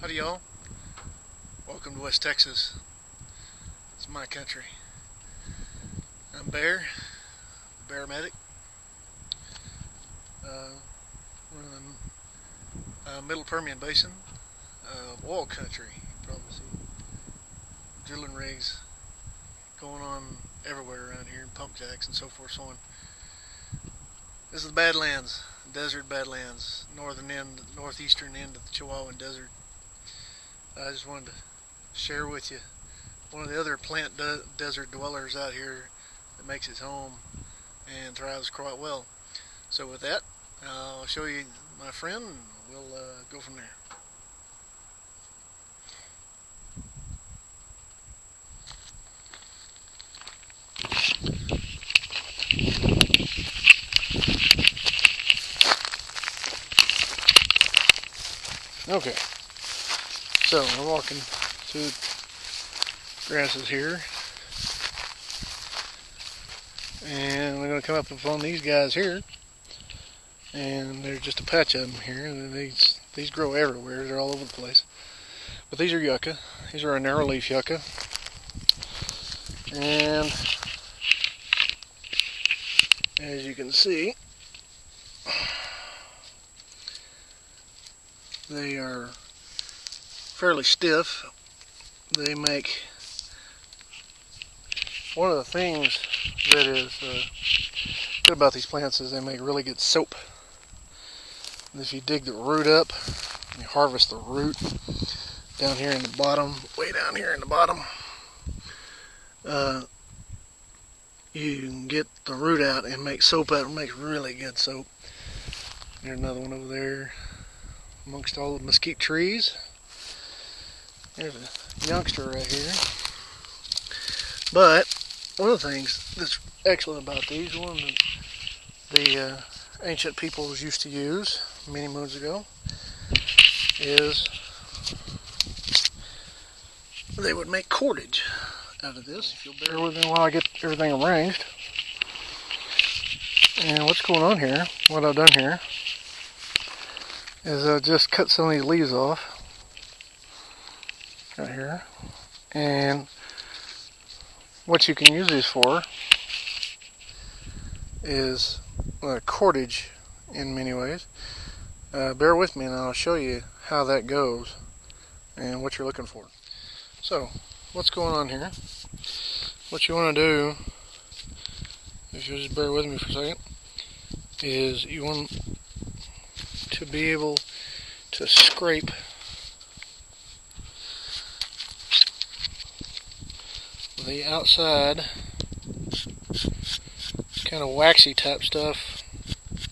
Howdy y'all. Welcome to West Texas. It's my country. I'm Bear, Bear Medic. We're in the Middle Permian Basin, oil country. You can probably see drilling rigs going on everywhere around here, pump jacks and so forth, so on. This is the Badlands, desert Badlands, northeastern end of the Chihuahuan Desert. I just wanted to share with you one of the other plant desert dwellers out here that makes his home and thrives quite well. So with that, I'll show you my friend and we'll go from there. Okay, so we're walking through grasses here, and we're going to come up upon these guys here, and there's just a patch of them here. These grow everywhere, they're all over the place, but these are yucca. These are a narrow leaf yucca, and as you can see, they are fairly stiff. They make, one of the things that is good about these plants is they make really good soap. And if you dig the root up, you harvest the root down here in the bottom, way down here in the bottom, you can get the root out and make soap out. It makes really good soap. There's another one over there amongst all the mesquite trees. There's a youngster right here. But one of the things that's excellent about these, one that the ancient peoples used to use many moons ago, is they would make cordage out of this. If you'll bear with me while I get everything arranged. And what's going on here, what I've done here, is I just cut some of these leaves off right here, and what you can use these for is cordage in many ways. Bear with me and I'll show you how that goes and what you're looking for. So what's going on here, what you want to do, if you'll just bear with me for a second, is you want to be able to scrape the outside kind of waxy type stuff,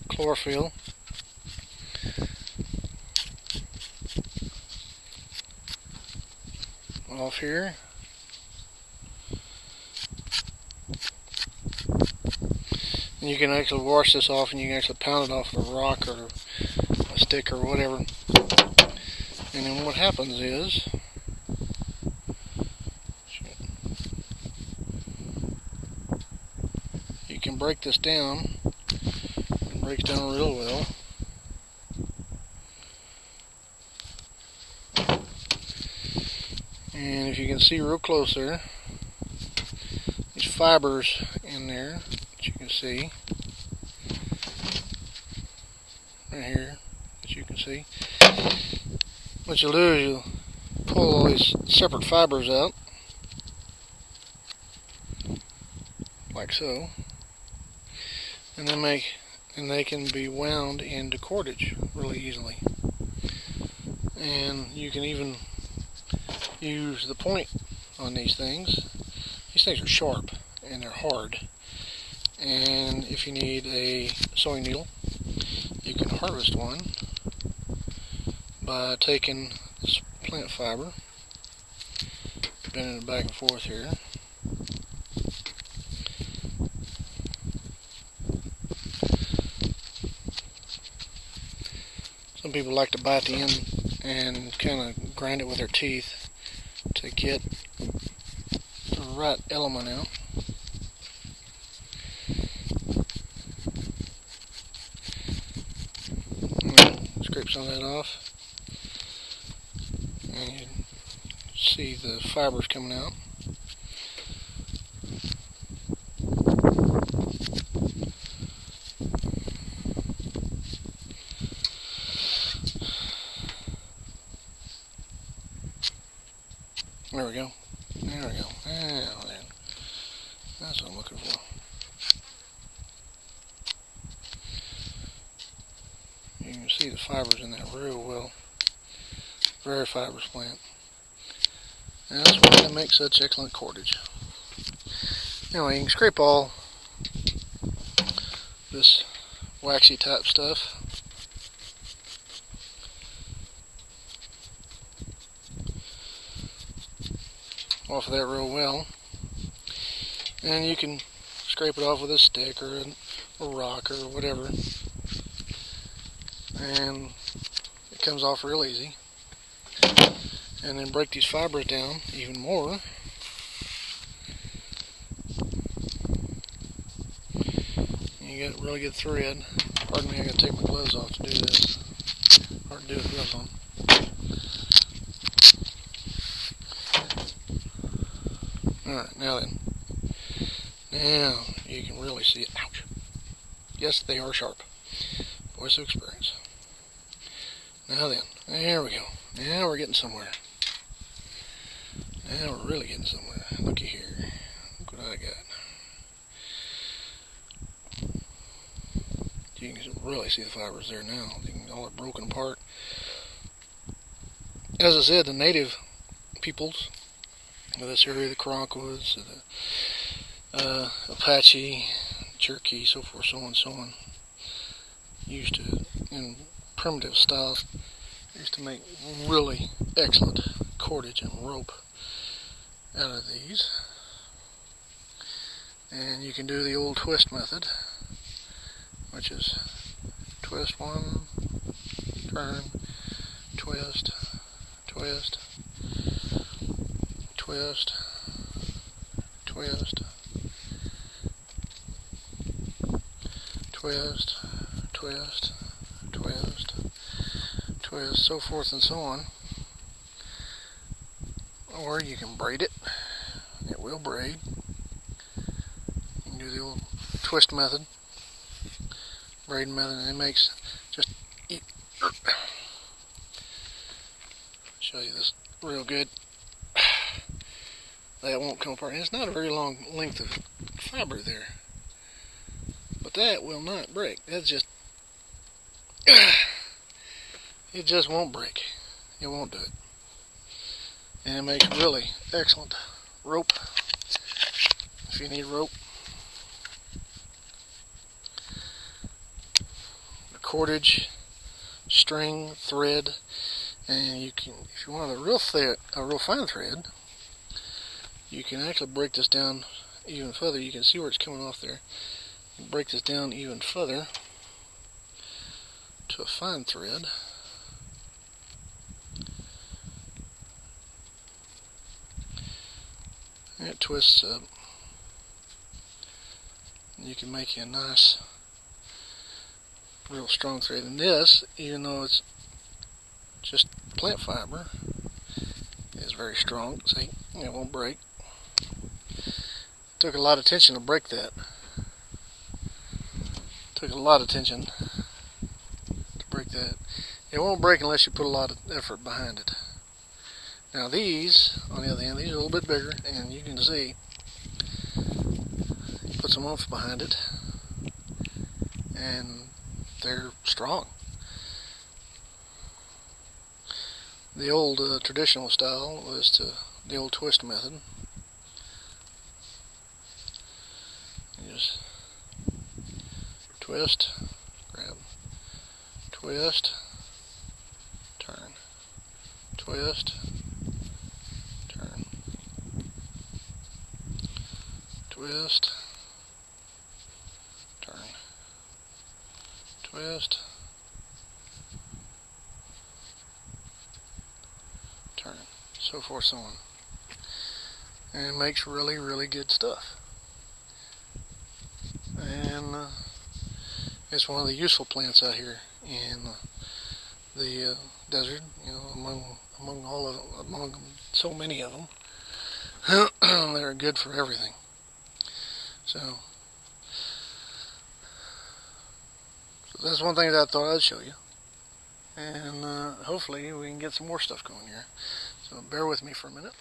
chlorophyll, off here. And you can actually wash this off, and you can actually pound it off with a rock or a stick or whatever. And then what happens is, you can break this down. It breaks down real well. And if you can see real close there, these fibers in there that you can see right here, that you can see. What you'll do is you'll pull all these separate fibers out, like so, and they can be wound into cordage really easily. And you can even use the point on these things. These things are sharp and they're hard, and if you need a sewing needle, you can harvest one by taking this plant fiber, bending it back and forth here, some people like to bite the end and kind of grind it with their teeth to get the right element out. Scrape some of that off. And you can see the fibers coming out. There we go. There we go. Now then. That's what I'm looking for. You can see the fibers in that real well. Very fibrous plant. And that's why they make such excellent cordage. Anyway, you can scrape all this waxy type stuff off of that real well, and you can scrape it off with a stick or a rock or whatever, and it comes off real easy. And then break these fibers down even more. You get really good thread. Pardon me, I gotta take my gloves off to do this. Hard to do with gloves on. Alright, now then. Now you can really see it. Ouch. Yes, they are sharp. Voice of experience. Now then, there we go. Now we're getting somewhere. Now we're really getting somewhere. Looky here. Look what I got. You can really see the fibers there now. All are broken apart. As I said, the native peoples of this area, the Karankwoods, the Apache, Cherokee, so forth, so on and so on, used to, in primitive styles, used to make really excellent cordage and rope out of these. And you can do the old twist method, which is twist one, turn, twist, twist, twist, twist, twist, twist, twist, twist, so forth and so on. Or you can braid it. It will braid. You can do the old twist method, braiding method, and it makes just show you this real good. That won't come apart. And it's not a very long length of fiber there, but that will not break. That's just it just won't break. It won't do it. And it makes really excellent rope if you need rope. The cordage, string, thread, and you can, if you want a real fine thread, you can actually break this down even further. You can see where it's coming off there. You break this down even further to a fine thread. And it twists up. And you can make you a nice, real strong thread. And this, even though it's just plant fiber, is very strong. See, it won't break. Took a lot of tension to break that. Took a lot of tension to break that. It won't break unless you put a lot of effort behind it. Now these, on the other hand, these are a little bit bigger, and you can see, put some oomph behind it, and they're strong. The old traditional style was the old twist method. You just twist, grab, twist, turn, twist, turn, twist, turn, twist, turn, so forth, so on. And it makes really, really good stuff. And it's one of the useful plants out here in the desert, you know, among so many of them. They're good for everything. So that's one thing that I thought I'd show you. And hopefully we can get some more stuff going here. So bear with me for a minute.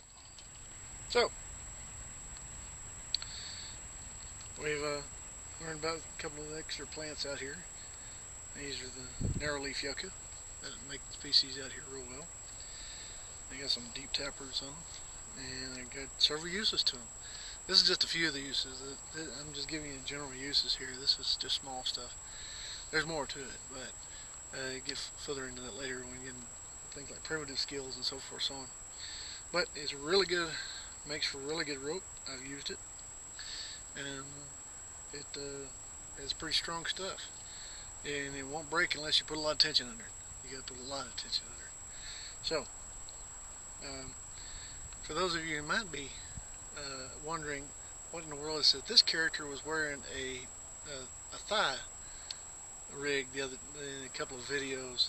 So we've learned about a couple of extra plants out here. These are the narrow leaf yucca that make the species out here real well. They got some deep tappers on them, and they got several uses to them. This is just a few of the uses. I'm just giving you general uses here. This is just small stuff. There's more to it, but get further into that later when we get into things like primitive skills and so forth, so on. But it's really good. Makes for really good rope. I've used it, and it is pretty strong stuff. And it won't break unless you put a lot of tension under it. You got to put a lot of tension under it. So, for those of you who might be wondering what in the world is it, this character was wearing a thigh rig in a couple of videos,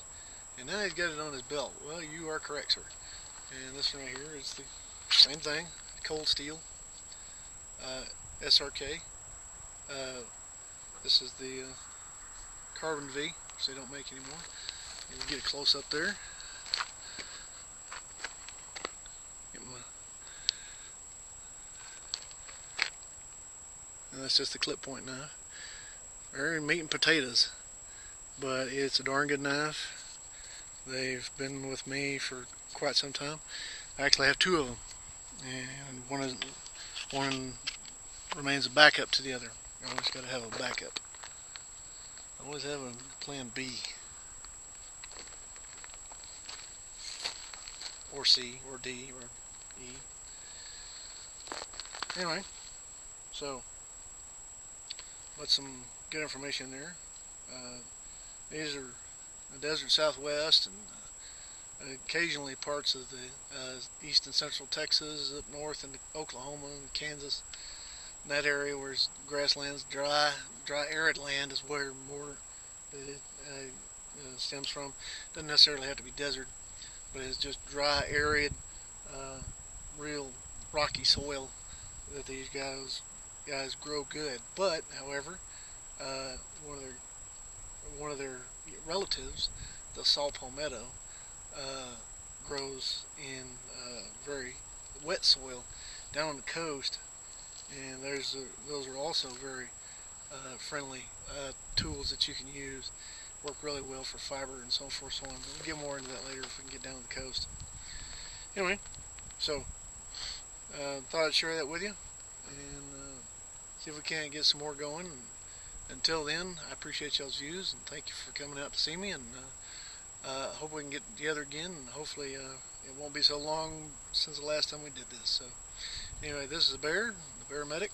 and now he's got it on his belt. Well, you are correct, sir. And this right here is the same thing, cold steel, SRK. This is the carbon V, which they don't make anymore. You can get it close up there. And that's just the clip point knife. Very meat and potatoes, but it's a darn good knife. They've been with me for quite some time. I actually have two of them, and one remains a backup to the other. You always got to have a backup. Always have a plan B, or C, or D, or E. Anyway, so that's some good information there. These are the desert Southwest, and occasionally parts of the east and central Texas, up north into Oklahoma and Kansas. In that area where grasslands, dry arid land is where more it stems from. Doesn't necessarily have to be desert, but it's just dry, arid, real rocky soil that these guys grow good. But however, one of their relatives, the saw palmetto, grows in very wet soil down on the coast, and those are also very friendly tools that you can use. Work really well for fiber and so forth, so on. We'll get more into that later if we can get down the coast. Anyway, so thought I'd share that with you, and see if we can't get some more going. And until then, I appreciate y'all's views, and thank you for coming out to see me, and hope we can get together again, and hopefully it won't be so long since the last time we did this. So anyway, this is the Bear Medic,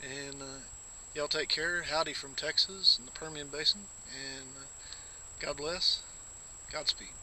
and y'all take care. Howdy from Texas and the Permian Basin, and God bless. Godspeed.